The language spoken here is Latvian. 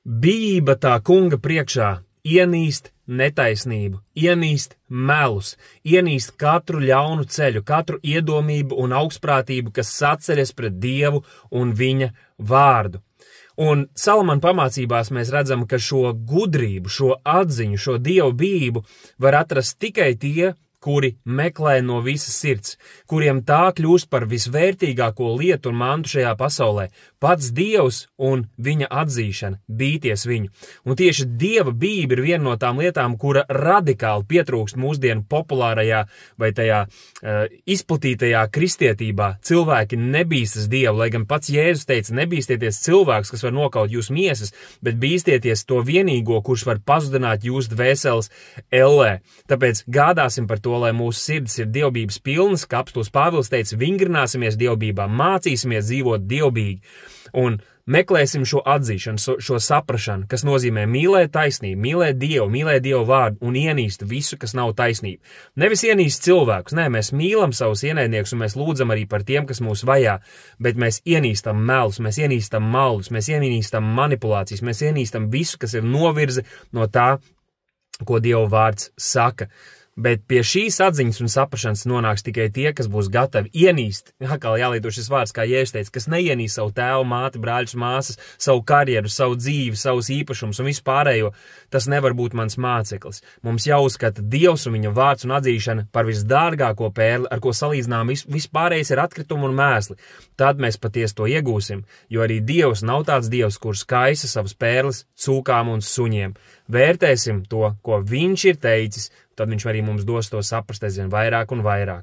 Bijība tā kunga priekšā ienīst netaisnību, ienīst melus, ienīst katru ļaunu ceļu, katru iedomību un augstprātību, kas saceļas pret Dievu un viņa vārdu. Un Salamana pamācībās mēs redzam, ka šo gudrību, šo atziņu, šo Dievu bijību var atrast tikai tie, kuri meklē no visas sirds, kuriem tā kļūst par visvērtīgāko lietu un mantu šajā pasaulē, pats Dievs un viņa atzīšana, bīties viņu. Un tieši Dieva bijība ir viena no tām lietām, kura radikāli pietrūkst mūsdienu populārajā vai tajā izplatītajā kristietībā. Cilvēki nebīstas Dievu, lai gan pats Jēzus teica, nebīstieties cilvēks, kas var nokaut jūs miesas, bet bīstieties to vienīgo, kurš var pazudināt jūs dvēseles ellē. Tāpēc gādāsim par to, lai mūsu sirds ir dievbības pilnas, kā apostūls Pāvils teica, vingrināsimies dievbībā, mācīsimies dzīvot dievbīgi un meklēsim šo atzīšanu, šo saprašanu, kas nozīmē mīlēt taisnību, mīlēt Dievu vārdu un ienīst visu, kas nav taisnība. Nevis ienīst cilvēkus, nē, mēs mīlam savus ienaidniekus un mēs lūdzam arī par tiem, kas mūs vajā, bet mēs ienīstam melus, mēs ienīstam maldus, mēs ienīstam manipulācijas, mēs ienīstam visu, kas ir novirze no tā, ko Dieva vārds saka. Bet pie šīs atziņas un saprašanas nonāks tikai tie, kas būs gatavi ienīst, kā jālieto šis vārds, kā Jēzus teica, kas neienīst savu tēvu, māti, brāļus, māsas, savu karjeru, savu dzīvi, savus īpašumus un visu pārējo, tas nevar būt mans māceklis. Mums jāuzskata Dievs un viņa vārds un atzīšana par visdārgāko pērli, ar ko salīdzinām vispārējais ir atkritumi un mēsli. Tad mēs patiesi to iegūsim, jo arī Dievs nav tāds Dievs, kurš kaisa savas pērles cūkām un suņiem. Vērtēsim to, ko viņš ir teicis, tad viņš arī mums dos to saprast aizvien vairāk un vairāk.